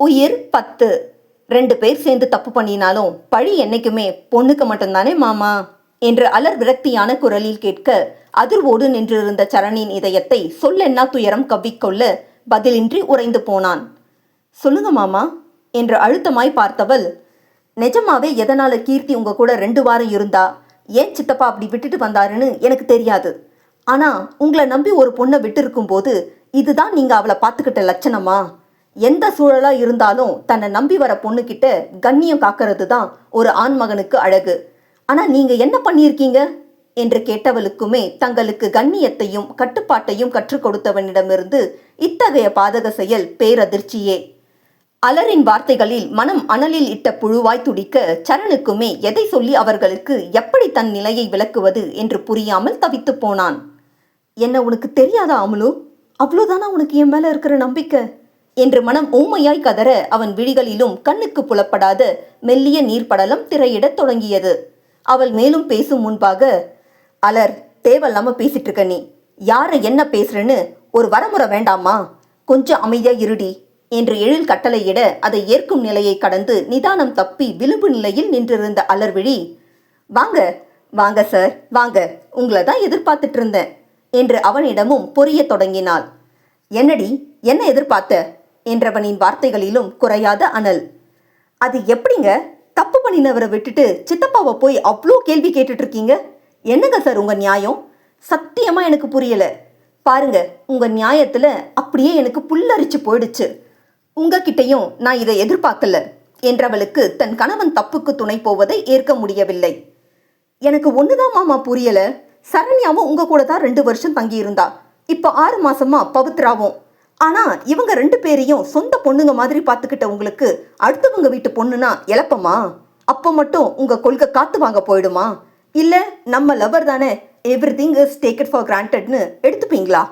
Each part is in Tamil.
உயிர் 10. 2 பேர் சேர்ந்து தப்பு பண்ணினாலும் பழி என்னைக்குமே பொண்ணுக்கு மட்டும்தானே மாமா என்று அலர் விரக்தியான குரலில் கேட்க அதிர்வோடு நின்றிருந்த சரணின் இதயத்தை சொல்லென்னா துயரம் கவ்விக்கொள்ள பதிலின்றி உறைந்து போனான். சொல்லுங்க மாமா என்று அழுத்தமாய் பார்த்தவள், நிஜமாவே எதனால கீர்த்தி உங்க கூட 2 வாரம் இருந்தா, ஏன் சித்தப்பா அப்படி விட்டுட்டு வந்தாருன்னு எனக்கு தெரியாது. ஆனா உங்களை நம்பி ஒரு பொண்ணை விட்டு இருக்கும்போது இதுதான் நீங்க அவளை பார்த்துக்கிட்ட லட்சணமா? எந்த சூழலா இருந்தாலும் தன்னை நம்பி வர பொண்ணுகிட்ட கண்ணியம் காக்கிறது தான் ஒரு ஆண்மகனுக்கு அழகு. ஆனா நீங்க என்ன பண்ணியிருக்கீங்க என்று கேட்டவளுக்குமே தங்களுக்கு கண்ணியத்தையும் கட்டுப்பாட்டையும் கற்றுக் கொடுத்தவனிடமிருந்து இத்தகைய பாதக செயல் பேரதிர்ச்சியே. அலரின் வார்த்தைகளில் மனம் அனலில் இட்ட புழுவாய் துடிக்க சரணுக்குமே எதை சொல்லி அவர்களுக்கு எப்படி தன் நிலையை விளக்குவது என்று புரியாமல் தவித்து போனான். என்ன உனக்கு தெரியாதா அமுலு? அவ்வளோதானா உனக்கு என் மேல இருக்கிற நம்பிக்கை என்று மனம் ஊமையாய் கதற அவன் விழிகளிலும் கண்ணுக்கு புலப்படாத மெல்லிய நீர்ப்படலம் திரையிடத் தொடங்கியது. அவள் மேலும் பேசும் முன்பாக, அலர், தேவையில்லாம பேசிட்டு இருக்க நீ. யாரை என்ன பேசுறேன்னு ஒரு வரமுறை வேண்டாமா? கொஞ்சம் அமைதியா இருடி என்று எழில் கட்டளையிட அதை ஏற்கும் நிலையை கடந்து நிதானம் தப்பி விளிம்பு நிலையில் நின்றிருந்த அலர்விழி, வாங்க வாங்க சார் வாங்க, உங்களை தான் எதிர்பார்த்துட்டு இருந்தேன் என்று அவனிடமும் பொரிய தொடங்கினாள். என்னடி, என்ன எதிர்பார்த்த என்றவனின் வார்த்தைகளிலும் குறையாத அனல். அது எப்படிங்க, தப்பு பண்ணினவரை விட்டுட்டு சித்தப்பாவை போய் அவ்வளோ கேள்வி கேட்டுட்டு இருக்கீங்க? என்னங்க சார் உங்க நியாயம்? சத்தியமா எனக்கு புரியல. பாருங்க, உங்க நியாயத்துல அப்படியே எனக்கு புல்லரிச்சு போயிடுச்சு. உங்ககிட்டையும் நான் இதை எதிர்பார்க்கல என்றவளுக்கு தன் கணவன் தப்புக்கு துணை போவதை ஏற்க முடியவில்லை. எனக்கு ஒண்ணுதான் மாமா புரியல. சரண்யாவும் உங்க கூட தான் 2 வருஷம் தங்கி இருந்தா. இப்ப 6 மாசமா பவித்ராவும். ஆனா இவங்க 2 பேரையும் சொந்த பொண்ணுங்க மாதிரி பார்த்துக்கிட்ட உங்களுக்கு அடுத்தவங்க வீட்டு பொண்ணுனா எழப்பமா? அப்போ மட்டும் உங்க கொள்கை காத்து வாங்க போயிடுமா? இல்ல நம்ம லவர் தானே, எவ்ரிதிங் இஸ் டேக்கட் ஃபார் கிராண்டட்னு எடுத்துப்பீங்களா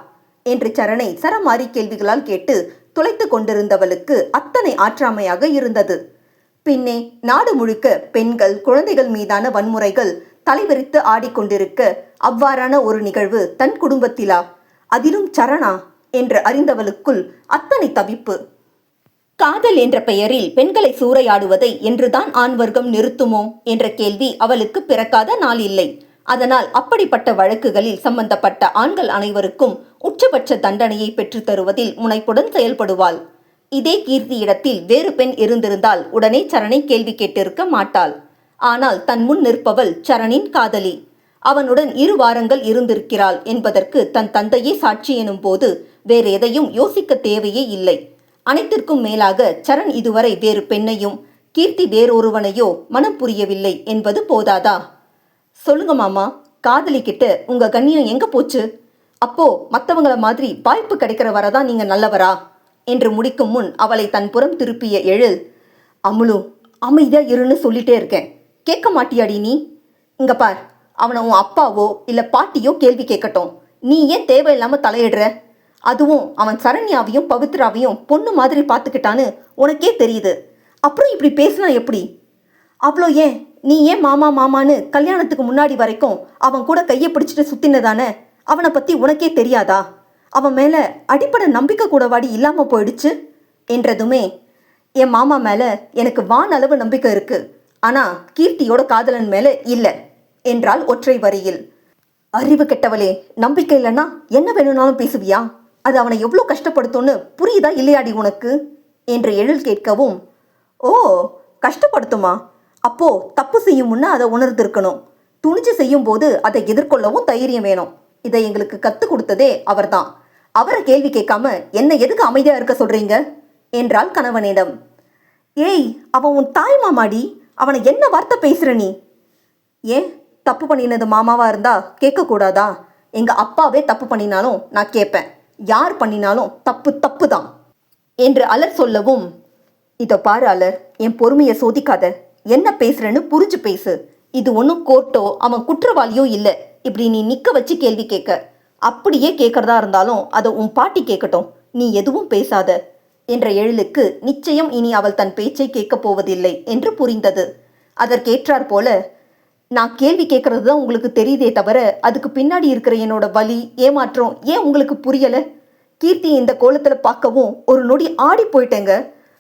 என்று சரணை சரமாரி கேள்விகளால் கேட்டு துளைத்து கொண்டிருந்தவளுக்கு அத்தனை ஆற்றாமையாக இருந்தது. பின்னே நாடு முழுக்க பெண்கள் குழந்தைகள் மீதான வன்முறைகள் தலைவிரித்து ஆடிக்கொண்டிருக்க அவ்வாறான ஒரு நிகழ்வு தன் குடும்பத்திலா, அதிலும் சரணா என்று அறிந்தவளுக்குள் அத்தனை தவிப்பு. காதல் என்ற பெயரில் பெண்களை சூறையாடுவதை என்றுதான் ஆண் வர்க்கம் நிறுத்துமோ என்ற கேள்வி அவளுக்கு பிறக்காத நாள் இல்லை. அதனால் அப்படிப்பட்ட வழக்குகளில் சம்பந்தப்பட்ட ஆண்கள் அனைவருக்கும் உச்சபட்ச தண்டனையை பெற்று தருவதில் முனைப்புடன் செயல்படுவாள். இதே கீர்த்தி இடத்தில் வேறு பெண் இருந்திருந்தால் உடனே சரணை கேள்வி கேட்டிருக்க மாட்டாள். ஆனால் தன் முன் நிற்பவள் சரணின் காதலி. அவனுடன் 2 வாரங்கள் இருந்திருக்கிறாள் என்பதற்கு தன் தந்தையே சாட்சி எனும் போது வேறு எதையும் யோசிக்க தேவையே இல்லை. அனைத்திற்கும் மேலாக சரண் இதுவரை வேறு பெண்ணையும் கீர்த்தி வேறொருவனையோ மனம் புரியவில்லை என்பது போதாதா? சொல்லுங்க மாமா, காதலி கிட்ட உங்க கண்ணியம் எங்க போச்சு? அப்போ மற்றவங்கள மாதிரி வாய்ப்பு கிடைக்கிற வரதான் நீங்க நல்லவரா என்று முடிக்கும் முன் அவளை தன் புறம் திருப்பிய எழில், அமுலு, அமைதியா இருன்னு சொல்லிட்டே இருக்கேன், கேட்க மாட்டியாடி நீ? இங்க பார், அவனை உன் அப்பாவோ இல்ல பாட்டியோ கேள்வி கேட்கட்டும், நீ ஏன் தேவையில்லாம தலையிடுற? அதுவும் அவன் சரண்யாவையும் பவித்ராவையும் பொண்ணு மாதிரி பார்த்துக்கிட்டான்னு உனக்கே தெரியுது. அப்புறம் இப்படி பேசினா எப்படி? அவ்வளோ ஏன், நீ ஏன் மாமா மாமான்னு கல்யாணத்துக்கு முன்னாடி வரைக்கும் அவன் கூட கையை பிடிச்சிட்டு சுத்தினதானே? அவனை பத்தி உனக்கே தெரியாதா? அவன் மேல அடிப்படை நம்பிக்கை கூடவாடி இல்லாம போயிடுச்சு என்றதுமே, என் மாமா மேல எனக்கு வான் அளவு நம்பிக்கை இருக்கு, ஆனா கீர்த்தியோட காதலன் மேல இல்லை என்றால் ஒற்றை வரியில். அறிவு கெட்டவளே, நம்பிக்கை இல்லைன்னா என்ன வேணும்னாலும் பேசுவியா? அது அவனை எவ்வளோ கஷ்டப்படுத்தும்னு புரியுதா இல்லையாடி உனக்கு என்று எழில் கேட்கவும், ஓ, கஷ்டப்படுத்துமா? அப்போ தப்பு செய்யும் முன்ன அதை உணர்ந்திருக்கணும். துணிஞ்சு செய்யும் போது அதை எதிர்கொள்ளவும் தைரியம் வேணும். இதை எங்களுக்கு கற்றுக் கொடுத்ததே அவர்தான். அவரை கேள்வி கேட்காம என்ன எதுக்கு அமைதியா இருக்க சொல்றீங்க என்றாள் கணவனிடம். ஏய், அவன் உன் தாய் மாமாடி, அவனை என்ன வார்த்தை பேசுற நீ? ஏன், தப்பு பண்ணினது மாமாவா இருந்தா கேட்கக்கூடாதா? எங்க அப்பாவே தப்பு பண்ணினாலும் நான் கேட்பேன், யார் பண்ணினாலும் தப்பு தப்பு தான் என்று அலர் சொல்லவும், இதோ பாரு அலர், என் பொறுமையை சோதிக்காத. என்ன பேசுறேன்னு புரிஞ்சு பேசு. இது ஒன்றும் கோர்ட்டோ அவன் குற்றவாளியோ இல்லை இப்படி நீ நிற்க வச்சு கேள்வி கேட்க. அப்படியே கேட்கறதா இருந்தாலும் அதை உன் பாட்டி கேட்கட்டும், நீ எதுவும் பேசாத என்ற எழிலுக்கு நிச்சயம் இனி அவள் தன் பேச்சை கேட்கப் போவதில்லை என்று புரிந்தது. அதற்கேற்றாற் போல, நான் கேள்வி கேட்கறது தான் உங்களுக்கு தெரியுதே தவிர அதுக்கு பின்னாடி இருக்கிற என்னோட வலி ஏமாற்றம் ஏன் உங்களுக்கு புரியலை? கீர்த்தி இந்த கோலத்தில் பார்க்கவும் ஒரு நொடி ஆடி போயிட்டேங்க.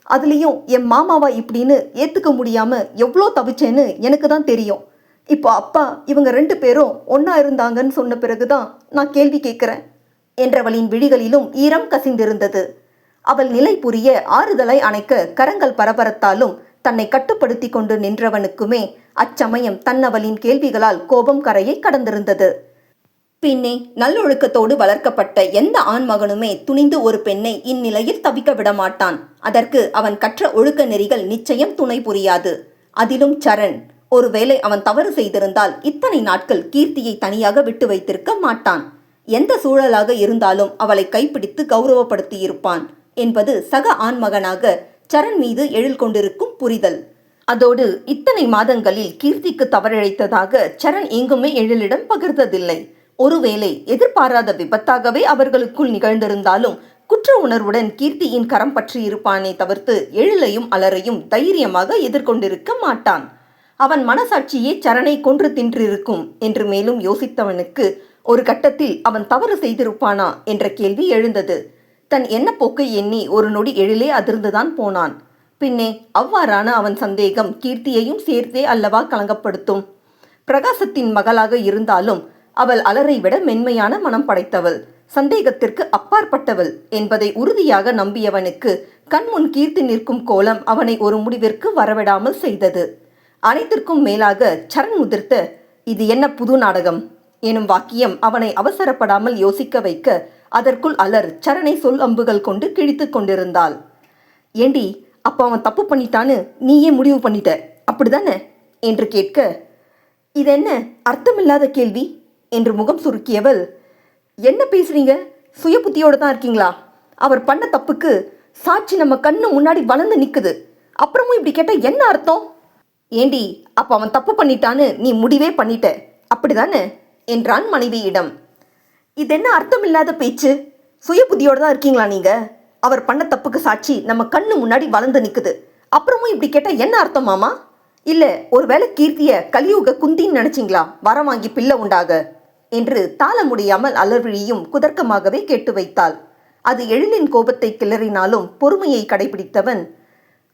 அதுலேயும் என் மாமாவா இப்படின்னு ஏற்றுக்க முடியாமல் எவ்வளோ தவிச்சேன்னு எனக்கு தான் தெரியும். இப்போ அப்பா இவங்க 2 பேரும் ஒன்றா இருந்தாங்கன்னு சொன்ன பிறகுதான் நான் கேள்வி கேட்குறேன் என்றவளின் விழிகளிலும் ஈரம் கசிந்திருந்தது. அவள் நிலை புரிய ஆறுதலை அணைக்க கரங்கள் பரபரத்தாலும் தன்னை கட்டுப்படுத்தி கொண்டு நின்றவனுக்குமே அச்சமயம் தன்னவளின் கேள்விகளால் கோபம் கரையை கடந்திருந்தது. பின்னே நல்லொழுக்கத்தோடு வளர்க்கப்பட்ட எந்த ஆண்மகனுமே துணிந்து ஒரு பெண்ணை இந்நிலையில் தவிக்க விடமாட்டான். அதற்கு அவன் கற்ற ஒழுக்க நெறிகள் நிச்சயம் துணை புரியாது. அதிலும் சரண், ஒருவேளை அவன் தவறு செய்திருந்தால் இத்தனை நாட்கள் கீர்த்தியை தனியாக விட்டு வைத்திருக்க மாட்டான். எந்த சூழலாக இருந்தாலும் அவளை கைப்பிடித்து கௌரவப்படுத்தியிருப்பான் என்பது சக ஆண்மகனாக சரண் மீது எழில் கொண்டிருக்கும் புரிதல். அதோடு இத்தனை மாதங்களில் கீர்த்திக்கு தவறிழைத்ததாக சரண் எங்குமே எழிலிடம் பகிர்ந்ததில்லை. ஒருவேளை எதிர்பாராத விபத்தாகவே அவர்களுக்குள் நிகழ்ந்திருந்தாலும் குற்ற உணர்வுடன் கீர்த்தியின் கரம் பற்றி இருப்பானே தவிர்த்து எழிலையும் அலரையும் தைரியமாக எதிர்கொண்டிருக்க மாட்டான். அவன் மனசாட்சியே சரணை கொன்று தின்றிருக்கும் என்று மேலும் யோசித்தவனுக்கு ஒரு கட்டத்தில் அவன் தவறு செய்திருப்பானா என்ற கேள்வி எழுந்தது. தன் எண்ணப்போக்கை எண்ணி ஒரு நொடி எழிலே அதிர்ந்துதான் போனான். பின்னே அவ்வாறான அவன் சந்தேகம் கீர்த்தியையும் சேர்த்தே அல்லவா கலங்கப்படுத்தும். பிரகாசத்தின் மகளாக இருந்தாலும் அவள் அலரை விட மென்மையான மனம் படைத்தவள், சந்தேகத்திற்கு அப்பாற்பட்டவள் என்பதை உறுதியாக நம்பியவனுக்கு கண்முன் கீர்த்தி நிற்கும் கோலம் அவனை ஒரு முடிவிற்கு வரவிடாமல் செய்தது. அனைத்திற்கும் மேலாக சரண் முதிர்த்த "இது என்ன புது நாடகம்" எனும் வாக்கியம் அவனை அவசரப்படாமல் யோசிக்க வைக்க, அதற்குள் அலர் சரணை சொல் அம்புகள் கொண்டு கிழித்து கொண்டிருந்தாள். "ஏண்டி, அப்போ அவன் தப்பு பண்ணிட்டான்னு நீயே முடிவு பண்ணிட்ட, அப்படிதானே?" என்று கேட்க, "இதென்ன அர்த்தமில்லாத கேள்வி?" என்று முகம் சுருக்கியவள், "என்ன பேசுறீங்க? சுய புத்தியோடு தான் இருக்கீங்களா? அவர் பண்ண தப்புக்கு சாட்சி நம்ம கண்ணு முன்னாடி வளர்ந்து நிற்குது, அப்புறமும் இப்படி கேட்டால் என்ன அர்த்தம்?" "ஏண்டி, அப்போ அவன் தப்பு பண்ணிட்டான்னு நீ முடிவே பண்ணிட்ட, அப்படிதானே?" என்றான் மனைவியிடம். "இதென்ன அர்த்தமில்லாத பேச்சு? சுய புத்தியோடு தான் இருக்கீங்களா நீங்க? அவர் பண்ண தப்புக்கு சாட்சி நம்ம கண்ணு முன்னாடி வளர்ந்து நிற்குது, அப்புறமும் இப்படி கேட்டால் என்ன அர்த்தம் மாமா? இல்லை ஒருவேளை கீர்த்திய கலியுக குந்தின்னு நினைச்சிங்களா, வரம் வாங்கி பிள்ளை உண்டாக?" என்று தாள முடியாமல் அலர்விழியும் குதர்க்கமாகவே கேட்டு வைத்தாள். அது எழிலின் கோபத்தை கிளறினாலும் பொறுமையை கடைபிடித்தவன்,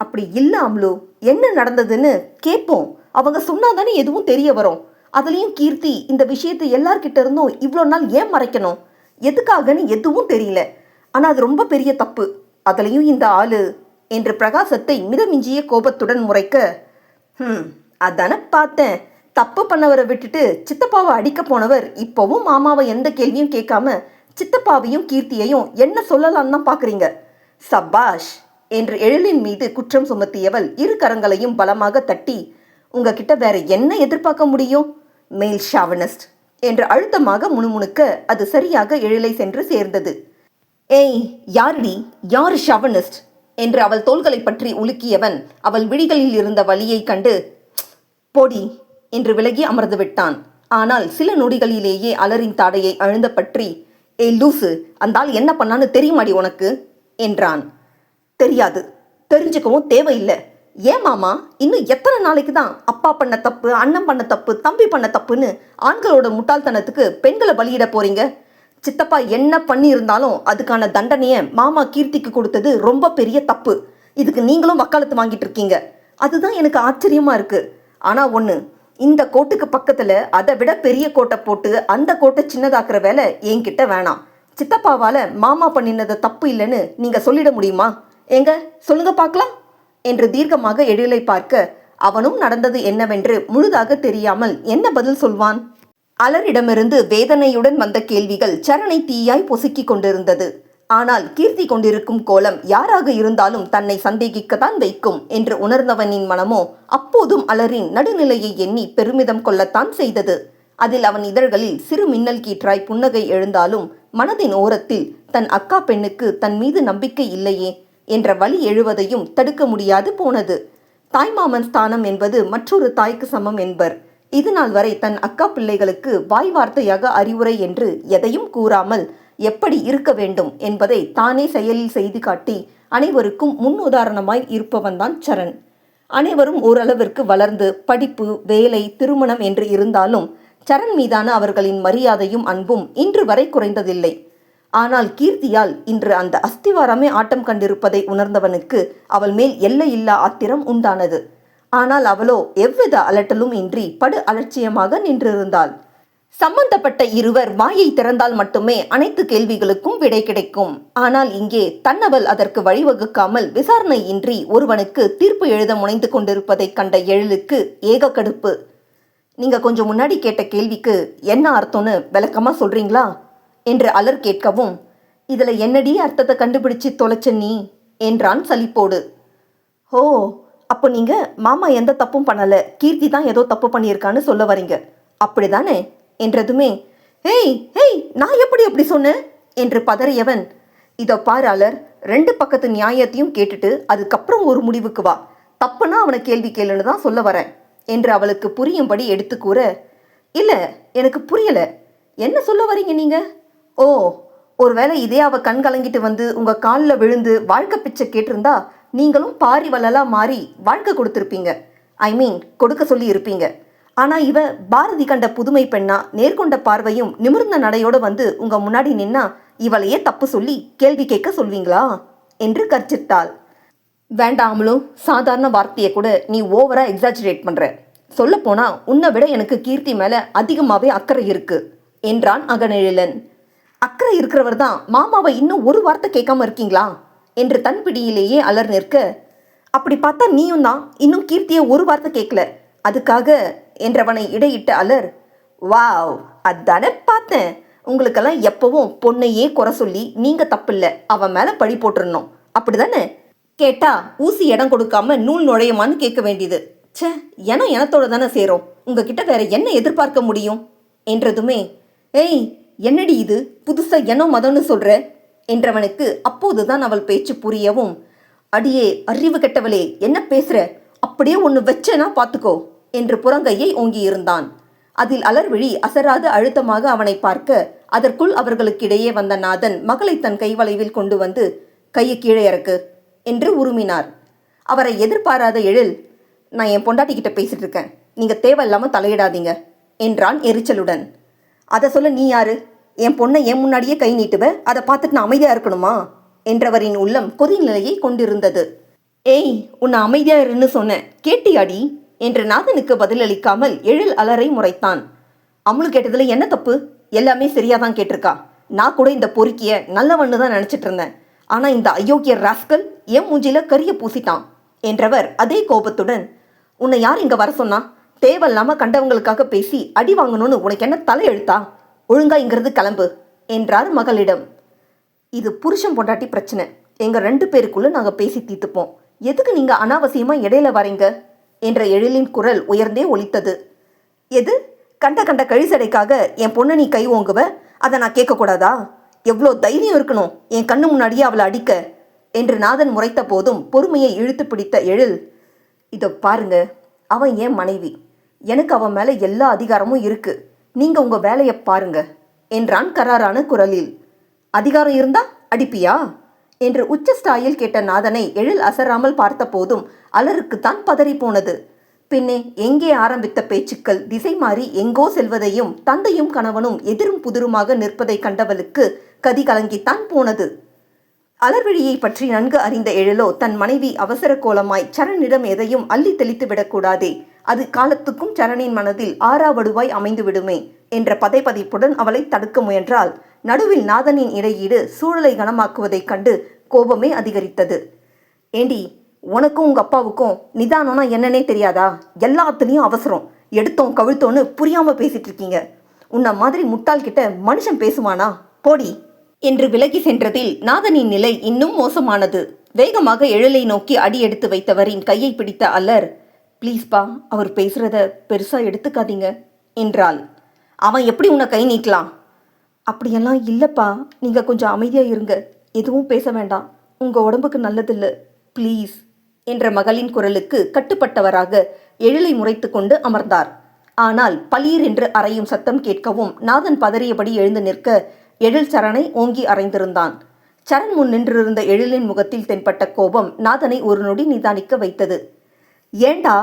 "அப்படி இல்லை அம்லு, என்ன நடந்ததுன்னு கேட்போம், அவங்க சொன்னாதானே எதுவும் தெரிய வரும். அதுலேயும் கீர்த்தி இந்த விஷயத்தை எல்லார்கிட்ட இருந்தும் இவ்வளோ நாள் ஏன் மறைக்கணும்? எதுக்காகன்னு எதுவும் தெரியல. ஆனால் அது ரொம்ப பெரிய தப்பு, அதுலேயும் இந்த ஆளு" என்று பிரகாசத்தை மிதமிஞ்சிய கோபத்துடன் முறைக்க, அதானே பார்த்தேன், தப்பு பண்ணவரை விட்டுட்டு சித்தப்பாவை அடிக்க போனவர் இப்போவும் மாமாவை எந்த கேள்வியும் கேட்காம சித்தப்பாவையும் கீர்த்தியையும் என்ன சொல்லலான்னு தான் பார்க்குறீங்க. சபாஷ்" என்று எழிலின் மீது குற்றம் சுமத்தியவள் இரு கரங்களையும் பலமாக தட்டி, "உங்ககிட்ட வேற என்ன எதிர்பார்க்க முடியும்? மேல் ஷாவனிஸ்ட்" என்று அழுத்தமாக முணுமுணுக்க அது சரியாக எழிலை சென்று சேர்ந்தது. "ஏய் யாருடி, யாரு ஷாவனிஸ்ட்?" என்று அவள் தோள்களை பற்றி உலுக்கியவன் அவள் விழிகளில் இருந்த வலியை கண்டு, "போடி" என்று விலகி அமர்ந்து விட்டான். ஆனால் சில நொடிகளிலேயே அலரின் தாடையை அழுந்த பற்றி, "ஏய் லூசு, அந்த ஆள் என்ன பண்ணான்னு தெரியுமாடி உனக்கு?" என்றான். "தெரியாது, தெரிஞ்சுக்கவும் தேவையில்லை. ஏன் மாமா, இன்னும் எத்தனை நாளைக்கு தான் அப்பா பண்ண தப்பு, அண்ணன் பண்ண தப்பு, தம்பி பண்ண தப்புன்னு ஆண்களோட முட்டாள்தனத்துக்கு பெண்களை பலியிட போறீங்க? சித்தப்பா என்ன பண்ணி இருந்தாலும் அதுக்கான தண்டனையை மாமா கீர்த்திக்கு கொடுத்தது ரொம்ப பெரிய தப்பு. இதுக்கு நீங்களும் வக்காலத்து வாங்கிட்டு இருக்கீங்க. அதுதான் எனக்கு ஆச்சரியமா இருக்கு. ஆனால் ஒன்று, இந்த கோட்டுக்கு பக்கத்தில் அதை விட பெரிய கோட்டை போட்டு அந்த கோட்டை சின்னதாக்குற வேலை என்கிட்ட வேணாம். சித்தப்பாவால் மாமா பண்ணினது தப்பு இல்லைன்னு நீங்கள் சொல்லிட முடியுமா? எங்க சொல்லுங்க பார்க்கலாம்" என்று தீர்க்கமாக எழிலை பார்க்க, அவனும் நடந்தது என்னவென்று முழுதாக தெரியாமல் என்ன பதில் சொல்வான்? அலரிடமிருந்து வேதனையுடன் வந்த கேள்விகள் சரணை தீயாய் பொசுக்கிக் கொண்டிருந்தது. ஆனால் கீர்த்தி கொண்டிருக்கும் கோலம் யாராக இருந்தாலும் தன்னை சந்தேகிக்கத்தான் வைக்கும் என்று உணர்ந்தவனின் மனமோ அப்போதும் அலரின் நடுநிலையை எண்ணி பெருமிதம் கொள்ளத்தான் செய்தது. அதில் அவன் இதழ்களில் சிறு மின்னல் கீற்றாய் புன்னகை எழுந்தாலும் மனதின் ஓரத்தில் தன் அக்கா பெண்ணுக்கு தன் மீது நம்பிக்கை இல்லையே என்ற வலி எழுவதையும் தடுக்க முடியாது போனது. தாய்மாமன் ஸ்தானம் என்பது மற்றொரு தாய்க்கு சமம் என்பர். இதுநாள் வரை தன் அக்கா பிள்ளைகளுக்கு வாய் வார்த்தையாக அறிவுரை என்று எதையும் கூறாமல் எப்படி இருக்க வேண்டும் என்பதை தானே செயலில் செய்து காட்டி அனைவருக்கும் முன் உதாரணமாய் இருப்பவன்தான் சரண். அனைவரும் ஓரளவிற்கு வளர்ந்து படிப்பு, வேலை, திருமணம் என்று இருந்தாலும் சரண் மீதான அவர்களின் மரியாதையும் அன்பும் இன்று வரை குறைந்ததில்லை. ஆனால் கீர்த்தியால் இன்று அந்த அஸ்திவாரமே ஆட்டம் கண்டிருப்பதை உணர்ந்தவனுக்கு அவள் மேல் எல்லையில்லா ஆத்திரம் உண்டானது. ஆனால் அவளோ எவ்வித அலட்டலும் இன்றி படு அலட்சியமாக நின்றிருந்தாள். சம்பந்தப்பட்ட இருவர் வாயை திறந்தால் மட்டுமே அனைத்து கேள்விகளுக்கும் விடை கிடைக்கும். ஆனால் இங்கே தன்னவள் அதற்கு வழிவகுக்காமல் விசாரணையின்றி ஒருவனுக்கு தீர்ப்பு எழுத முனைந்து கொண்டிருப்பதைக் கண்ட எழிலுக்கு ஏக கடுப்பு. நீங்க கொஞ்சம் முன்னாடி கேட்ட கேள்விக்கு என்ன அர்த்தம்னு விளக்கமா சொல்றீங்களா என்று அலர் கேட்கவும், இதுல என்னடி அர்த்தத்தை கண்டுபிடிச்சு தொலைச்ச நீ என்றான் சலிப்போடு. ஓ, அப்போ நீங்க மாமா எந்த தப்பும் பண்ணல, கீர்த்தி தான் ஏதோ தப்பு பண்ணியிருக்கான்னு சொல்ல வரீங்க, அப்படிதானே என்றதுமே, ஏய் ஏய், நான் எப்படி அப்படி சொன்னேன் என்று பதறியவன், இதோ பாரு அலர், 2 பக்கத்து நியாயத்தையும் கேட்டுட்டு அதுக்கப்புறம் ஒரு முடிவுக்கு வா, தப்புனா அவனை கேள்வி கேளுன்னு தான் சொல்ல வரேன் என்று அவளுக்கு புரியும்படி எடுத்து கூற, இல்லை எனக்கு புரியல, என்ன சொல்ல வரீங்க நீங்க? ஓ, ஒருவேளை இதே அவ கண் கலங்கிட்டு வந்து உங்க காலில் விழுந்து வாழ்க்கை பிச்சை கேட்டிருந்தா நீங்களும் பாரி வள்ளலா மாறி வாழ்க்கை கொடுத்துருப்பீங்க, ஐ மீன் கொடுக்க சொல்லி இருப்பீங்க. ஆனா இவ பாரதி கண்ட புதுமை பெண்ணா, நேர்கொண்ட பார்வையும் நிமிர்ந்த நடையோட வந்து உங்க முன்னாடி நின்னா இவளையே தப்பு சொல்லி கேள்வி கேட்க சொல்வீங்களா என்று கர்ச்சித்தாள். வேண்டாமலும் சாதாரண வார்த்தையை கூட நீ ஓவரா எக்ஸாஜரேட் பண்ற. சொல்ல போனா உன்னை விட எனக்கு கீர்த்தி மேல அதிகமாவே அக்கறை இருக்கு என்றான் அகநெழிலன். அக்கறை இருக்கிறவர் தான் மாமாவை இன்னும் ஒரு வார்த்தை கேட்காம இருக்கீங்களா என்று தன் பிடியிலேயே அலர் நிற்க, அப்படி பார்த்தா நீயும் தான் இன்னும் கீர்த்தியை ஒரு வார்த்தை கேட்கல, அதுக்காக என்றவனை இடையிட்ட அலர், வாவ், அதானே பார்த்தேன், உங்களுக்கெல்லாம் எப்பவும் பொண்ணையே குறை சொல்லி நீங்க தப்பில்லை அவன் மேல பழி போட்டுருணும், அப்படிதானே? கேட்டா ஊசி இடம் கொடுக்காம நூல் நுழையுமான்னு கேட்க வேண்டியது. ச்சே, எனத்தோட தானே சேரும், உங்ககிட்ட வேற என்ன எதிர்பார்க்க முடியும் என்றதுமே, ஏய் என்னடி இது புதுசா மதம்னு சொல்ற என்றவனுக்கு அப்போதுதான் அவள் பேச்சு புரியவும், அடியே அறிவு கெட்டவளே, என்ன பேசுற, அப்படியே ஒன்று வச்சேனா பார்த்துக்கோ என்று புறங்கையை ஓங்கியிருந்தான். அதில் அலர்விழி அசராது அழுத்தமாக அவனை பார்க்க, அதற்குள் அவர்களுக்கிடையே வந்த நாதன் மகளை தன் கைவளைவில் கொண்டு வந்து கையை கீழே இறக்கு என்று உருமினார். அவரை எதிர்பாராத எழில், நான் என் பொண்டாட்டிக்கிட்ட பேசிட்டு இருக்கேன், நீங்க தேவையில்லாமல் தலையிடாதீங்க என்றான் எரிச்சலுடன். அதை சொல்ல நீ யாரு? என் பொண்ணை என் முன்னாடியே கை நீட்டுவ, அதை பார்த்துட்டு நான் அமைதியா இருக்கணுமா என்றவரின் உள்ளம் கொதிநிலையை கொண்டிருந்தது. ஏய், உன்னை அமைதியா இருன்னு சொன்னேன், கேட்டியாடி என்று நாதனுக்கு பதிலளிக்காமல் எழில் அலரை முறைத்தான். அமுலு கேட்டதுல என்ன தப்பு? எல்லாமே சரியாதான் கேட்டிருக்கா. நான் கூட இந்த பொறுக்கிய நல்லவன்னு தான் நினைச்சிட்டு இருந்தேன். ஆனா இந்த அயோக்கிய ராஸ்கல் என் மூஞ்சில கரிய பூசிட்டான் என்றவர் அதே கோபத்துடன், உன்னை யார் இங்க வர சொன்னா? தேவையில்லாம கண்டவங்களுக்காக பேசி அடி வாங்கணும்னு உனக்கு என்ன தலையெழுத்தா? ஒழுங்கா இங்கிறது கிளம்பு என்றார் மகளிடம். இது புருஷன் பொண்டாட்டி பிரச்சனை, எங்க 2 பேருக்குள்ள நாங்க பேசி தீர்த்துப்போம், எதுக்கு நீங்க அனாவசியமா இடையில வரீங்க என்ற எழிலின் குரல் உயர்ந்தே ஒலித்தது. எது? கண்ட கழிசடைக்காக என் பொண்ணை நீ கை ஓங்குவ, அதை நான் கேட்கக்கூடாதா? எவ்வளோ தைரியம் இருக்கணும் என் கண்ணு முன்னாடியே அவளை அடிக்க என்று நாதன் முறைத்த போதும் பொறுமையை இழுத்து பிடித்த எழில், இதோ பாருங்க, அவன் என் மனைவி, எனக்கு அவன் மேலே எல்லா அதிகாரமும் இருக்கு, நீங்க உங்க வேலையை பாருங்க என்றான் கராரான குரலில். அதிகாரம் இருந்தா அடிப்பியா என்று உச்ச ஸ்டாயில் கேட்ட நாதனை எழில் அசராமல் பார்த்த போதும் அலருக்குத்தான் பதறி போனது. பின்னே எங்கே ஆரம்பித்த பேச்சுக்கள் திசை மாறி எங்கோ செல்வதையும் தந்தையும் கணவனும் எதிரும் புதிருமாக நிற்பதை கண்டவளுக்கு கதி கலங்கித்தான் போனது. அலர்விழியை பற்றி நன்கு அறிந்த எழிலோ தன் மனைவி அவசர கோலமாய் சரணிடம் எதையும் அள்ளி தெளித்து விடக்கூடாதே, அது காலத்துக்கும் சரணின் மனதில் ஆறாவடுவாய் அமைந்து விடுமே என்ற பதைப்பதைப்புடன் அவளை தடுக்க முயன்றால், நடுவில் நாதனின் இடையீடு சூழலை கனமாக்குவதைக் கண்டு கோபமே அதிகரித்தது. ஏண்டி, உனக்கும் உங்க அப்பாவுக்கும் நிதானம்னா என்னன்னே தெரியாதா? எல்லாத்துலேயும் அவசரம், எடுத்தோம் கவிழ்த்தோன்னு புரியாம பேசிட்டு இருக்கீங்க. உன்ன மாதிரி முட்டாள் கிட்ட மனுஷன் பேசுவானா? போடி என்று விலகி சென்றதில் நாதனின் நிலை இன்னும் மோசமானது. வேகமாக எழிலை நோக்கி அடி எடுத்து வைத்தவரின் கையை பிடித்த அலர், ப்ளீஸ்பா, அவர் பேசுறத பெருசா எடுத்துக்காதீங்க என்றாள். அவன் எப்படி உன்னை கை நீட்டலாம்? அப்படியெல்லாம் இல்லப்பா, நீங்க கொஞ்சம் அமைதியா இருங்க, எதுவும் பேச வேண்டாம், உங்க உடம்புக்கு நல்லதில்லை, ப்ளீஸ் என்ற மகளின் குரலுக்கு கட்டுப்பட்டவராக எழிலை முறைத்து கொண்டு அமர்ந்தார். ஆனால் பளீர் என்று அறையும் சத்தம் கேட்கவும் நாதன் பதறியபடி எழுந்து நிற்க எழில் சரணை ஓங்கி அறைந்திருந்தான். சரண் முன் நின்றிருந்த எழிலின் முகத்தில் தென்பட்ட கோபம் நாதனை ஒரு நொடி நிதானிக்க வைத்தது. ஏண்டா,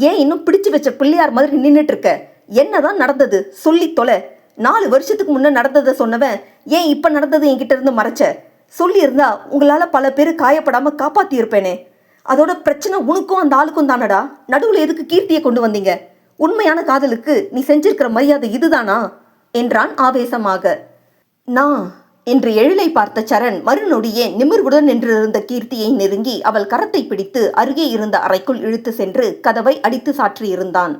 ஏன் இன்னும் பிடிச்சு வச்ச பிள்ளையார் மாதிரி நின்றுட்டு இருக்க? என்னதான் நடந்தது சொல்லி தொலை. 4 வருஷத்துக்கு முன்ன நடந்ததை சொன்னவன் ஏன் இப்ப நடந்தது என்கிட்ட இருந்து மறைச்ச? சொல்லியிருந்தா உங்களால பல பேர் காயப்படாம காப்பாத்தி இருப்பேனே. அதோட பிரச்சனை உனக்கும் அந்த ஆளுக்கும் தானடா. நடுவுல எதுக்கு கீர்த்தியை கொண்டு வந்தீங்க? உண்மையான காதலுக்கு நீ செஞ்சிருக்கிற மரியாதை இதுதானா என்றான் ஆவேசமாக. நான் என்று எழிலை பார்த்த சரண் மறுநொடியே நிமிர்வுடன் நின்றிருந்த கீர்த்தியை நெருங்கி அவள் கரத்தை பிடித்து அருகே இருந்த அறைக்குள் இழுத்து சென்று கதவை அடித்து சாற்றியிருந்தான்.